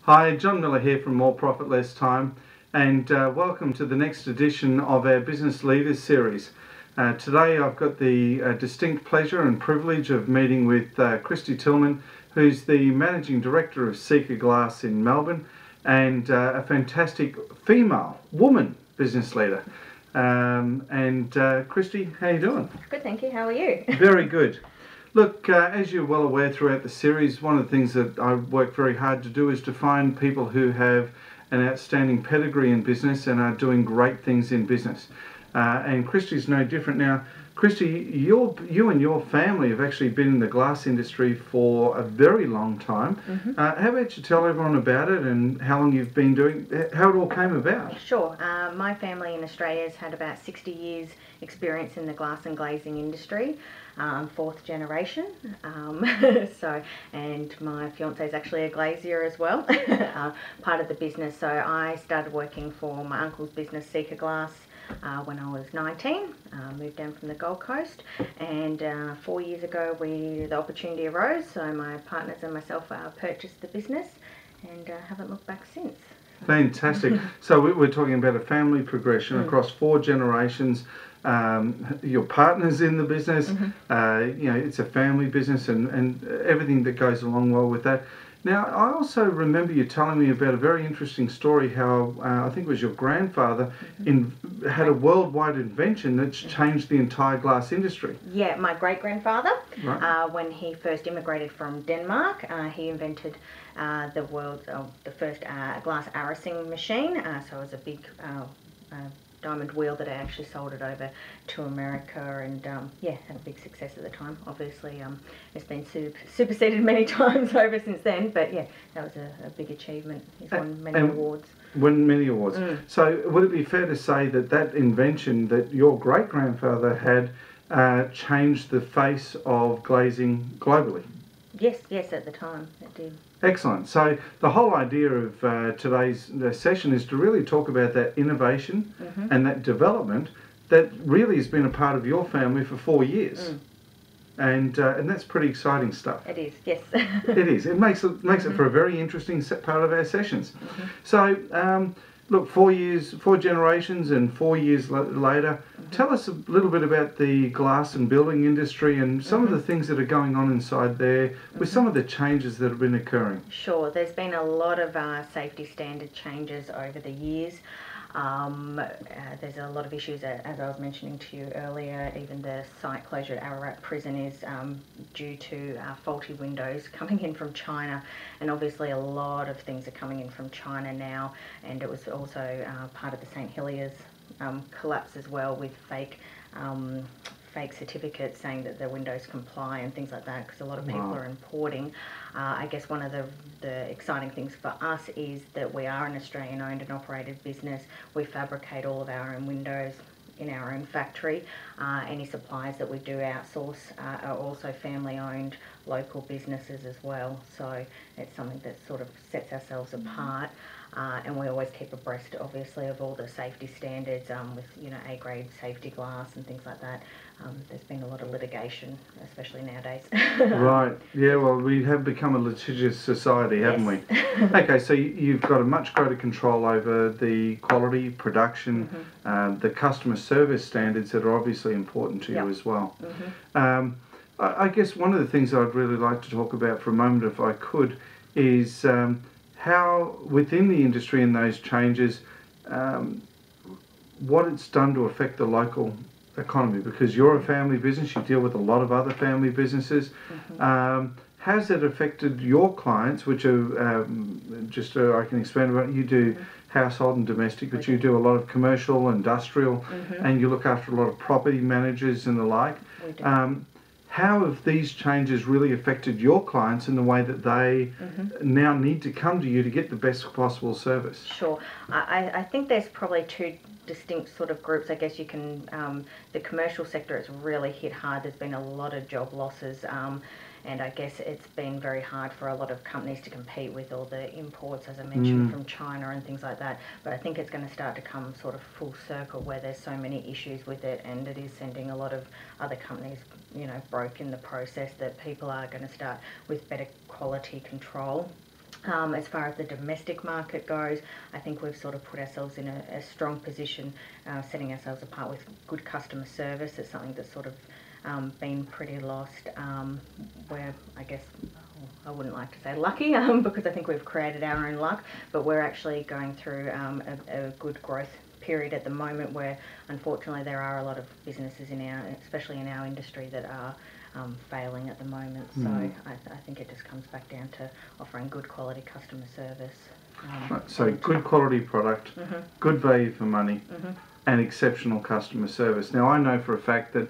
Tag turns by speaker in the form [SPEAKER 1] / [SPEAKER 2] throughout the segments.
[SPEAKER 1] Hi, John Millar here from More Profit Less Time, and welcome to the next edition of our Business Leaders series. Today I've got the distinct pleasure and privilege of meeting with Kristy Tillman, who's the Managing Director of Seca Glass in Melbourne, and a fantastic female woman business leader. Kristy, how you doing?
[SPEAKER 2] Good, thank you. How are you?
[SPEAKER 1] Very good. Look, as you're well aware throughout the series, one of the things that I work very hard to do is to find people who have an outstanding pedigree in business and are doing great things in business. And Kristy's no different. Now, Kristy, you and your family have actually been in the glass industry for a very long time.
[SPEAKER 2] Mm-hmm.
[SPEAKER 1] How about you tell everyone about it and how long you've been doing, how it all came about?
[SPEAKER 2] Sure. My family in Australia has had about 60 years experience in the glass and glazing industry. Fourth generation. And my fiance is actually a glazier as well, part of the business. So I started working for my uncle's business, Seca Glass, when I was 19, moved down from the Gold Coast, and 4 years ago the opportunity arose, so my partners and myself purchased the business and haven't looked back since.
[SPEAKER 1] Fantastic. So we're talking about a family progression across 4 generations. Your partner's in the business, it's a family business and everything that goes along well with that. Now, I also remember you telling me about a very interesting story how I think it was your grandfather had a worldwide invention that's changed the entire glass industry.
[SPEAKER 2] Yeah, my great-grandfather,
[SPEAKER 1] right.
[SPEAKER 2] When he first immigrated from Denmark, he invented the first glass arrowsing machine. So it was a big diamond wheel that I actually sold it over to America, and had a big success at the time. Obviously, it's been superseded many times over since then, but yeah, that was a big achievement. He's won many awards.
[SPEAKER 1] Won many awards. So would it be fair to say that invention that your great-grandfather had changed the face of glazing globally?
[SPEAKER 2] Yes, at the time it did.
[SPEAKER 1] Excellent. So the whole idea of today's session is to really talk about that innovation and that development that really has been a part of your family for 4 years. And that's pretty exciting stuff.
[SPEAKER 2] It is, yes.
[SPEAKER 1] It is. It makes it for a very interesting part of our sessions. So look, 4 years, 4 generations, and 4 years later, tell us a little bit about the glass and building industry and some of the things that are going on inside there with some of the changes that have been occurring.
[SPEAKER 2] Sure, there's been a lot of safety standard changes over the years. There's a lot of issues, as I was mentioning to you earlier. Even the site closure at Ararat Prison is due to faulty windows coming in from China, and obviously a lot of things are coming in from China now, and it was also part of the St Heliers collapse as well, with fake certificates saying that the windows comply and things like that, because a lot of people are importing. I guess one of the exciting things for us is that we are an Australian owned and operated business. We fabricate all of our own windows in our own factory. Any suppliers that we do outsource are also family owned local businesses as well, so it's something that sort of sets ourselves apart. And we always keep abreast, obviously, of all the safety standards with A-grade safety glass and things like that. There's been a lot of litigation, especially nowadays.
[SPEAKER 1] Right. Yeah, well, we have become a litigious society, haven't we? Okay, so you've got a much greater control over the quality, production, the customer service standards that are obviously important to you as well. I guess one of the things I'd really like to talk about for a moment, if I could, is how within the industry and those changes, what it's done to affect the local economy, because you're a family business, you deal with a lot of other family businesses. Has it affected your clients, which are I can expand about, you do household and domestic, but you do a lot of commercial, industrial, and you look after a lot of property managers and the like. How have these changes really affected your clients in the way that they now need to come to you to get the best possible service?
[SPEAKER 2] Sure. I think there's probably 2 distinct sort of groups. I guess you can, the commercial sector has really hit hard. There's been a lot of job losses, and I guess it's been very hard for a lot of companies to compete with all the imports, as I mentioned, from China and things like that. But I think it's going to start to come sort of full circle, where there's so many issues with it, and it is sending a lot of other companies, broke in the process, that people are going to start with better quality control As far as the domestic market goes, I think we've sort of put ourselves in a strong position, setting ourselves apart with good customer service. It's something that's sort of been pretty lost. We're, I guess, I wouldn't like to say lucky, because I think we've created our own luck, but we're actually going through a good growth period at the moment, where unfortunately there are a lot of businesses in our, especially in our industry, that are failing at the moment. So I think it just comes back down to offering good quality customer service.
[SPEAKER 1] Right, so good quality product, good value for money, and exceptional customer service. Now I know for a fact that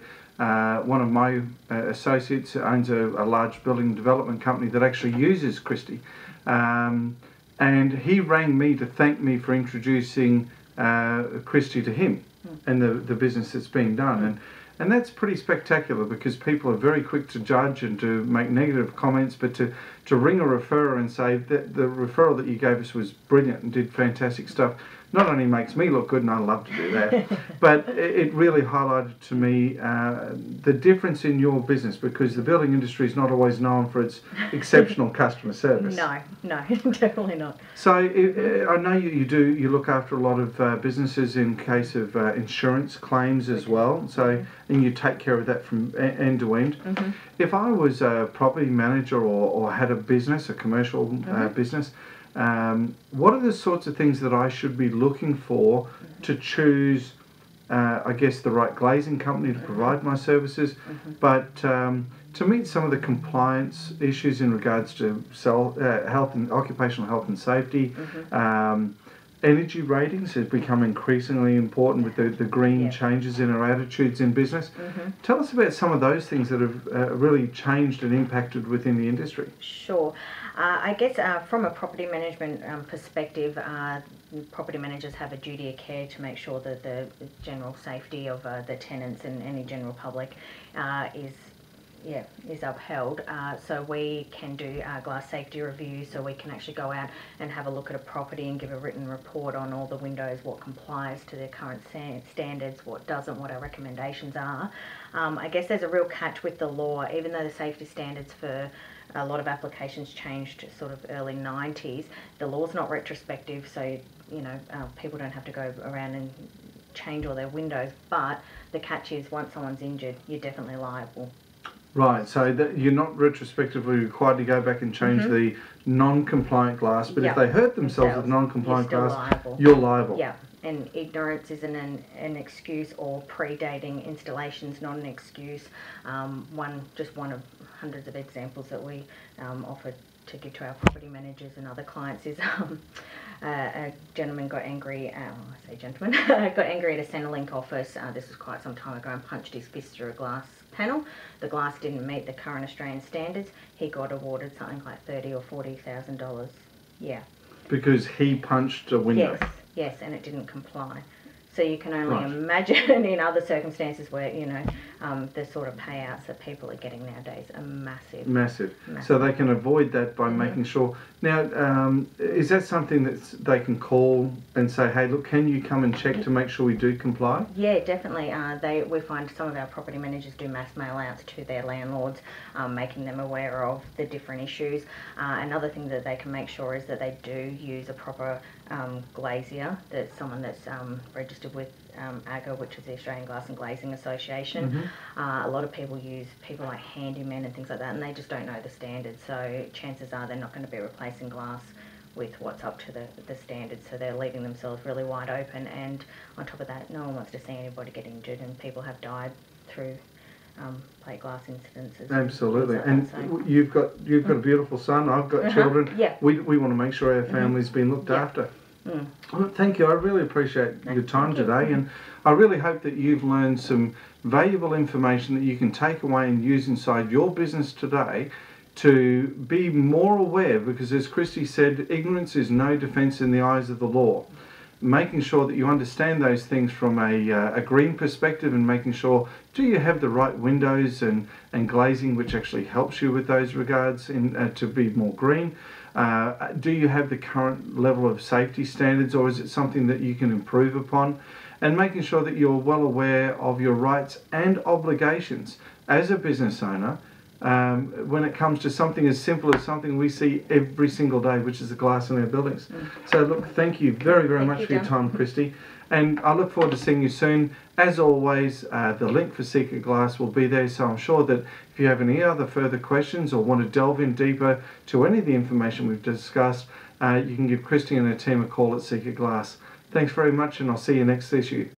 [SPEAKER 1] one of my associates owns a large building development company that actually uses Kristie, and he rang me to thank me for introducing Kristie to him and the business that's being done. And that's pretty spectacular, because people are very quick to judge and to make negative comments, but to ring a referrer and say that the referral that you gave us was brilliant and did fantastic stuff, not only makes me look good, and I love to do that, but it really highlighted to me the difference in your business, because the building industry is not always known for its exceptional customer service.
[SPEAKER 2] No, definitely not.
[SPEAKER 1] So I know you look after a lot of businesses in case of insurance claims as well. So and you take care of that from end to end. If I was a property manager or had a business, a commercial business, what are the sorts of things that I should be looking for to choose, I guess, the right glazing company to provide my services, but to meet some of the compliance issues in regards to health and occupational health and safety? Energy ratings has become increasingly important with the green changes in our attitudes in business. Tell us about some of those things that have really changed and impacted within the industry.
[SPEAKER 2] Sure. I guess from a property management perspective, property managers have a duty of care to make sure that the general safety of the tenants and any general public is upheld. So we can do glass safety reviews, so we can actually go out and have a look at a property and give a written report on all the windows, what complies to their current standards, what doesn't, what our recommendations are. I guess there's a real catch with the law. Even though the safety standards for a lot of applications changed sort of early 90s, the law's not retrospective, so people don't have to go around and change all their windows, but the catch is once someone's injured, you're definitely liable.
[SPEAKER 1] Right, so that you're not retrospectively required to go back and change the non-compliant glass, but if they hurt themselves with non-compliant glass, you're liable.
[SPEAKER 2] Yeah, and ignorance isn't an excuse, or predating installations not an excuse. Just one of hundreds of examples that we offer to give to our property managers and other clients is a gentleman got angry, I say gentleman, got angry at a Centrelink office. This was quite some time ago, and punched his fist through a glass panel. The glass didn't meet the current Australian standards. He got awarded something like $30,000 or $40,000. Yeah.
[SPEAKER 1] Because he punched a window.
[SPEAKER 2] Yes, and it didn't comply. So you can only imagine in other circumstances where, the sort of payouts that people are getting nowadays are massive. So they can avoid that by making sure. Now, is that something that they can call and say, hey, look, can you come and check to make sure we do comply? Yeah, definitely. We find some of our property managers do mass mail outs to their landlords, making them aware of the different issues. Another thing that they can make sure is that they do use a proper glazier, that's someone that's registered with AGA, which is the Australian Glass and Glazing Association. A lot of people use people like handymen and things like that, and they just don't know the standards, so chances are they're not going to be replacing glass with what's up to the standards, so they're leaving themselves really wide open. And on top of that, no one wants to see anybody get injured, and people have died through plate glass incidences.
[SPEAKER 1] Absolutely. And you've got a beautiful son, I've got children.
[SPEAKER 2] Yeah.
[SPEAKER 1] We want to make sure our family's been looked after. Well, thank you. I really appreciate your time today, and I really hope that you've learned some valuable information that you can take away and use inside your business today to be more aware, because as Kristie said, ignorance is no defence in the eyes of the law. Making sure that you understand those things from a green perspective, and making sure, do you have the right windows and glazing which actually helps you with those regards to be more green? Do you have the current level of safety standards, or is it something that you can improve upon? And making sure that you're well aware of your rights and obligations as a business owner when it comes to something as simple as something we see every single day, which is the glass in our buildings. So look, thank you very, very much for your time, Kristy. And I look forward to seeing you soon. As always, the link for Seca Glass will be there, so I'm sure that if you have any other further questions or want to delve in deeper to any of the information we've discussed, you can give Kristy and her team a call at Seca Glass. Thanks very much, and I'll see you next issue.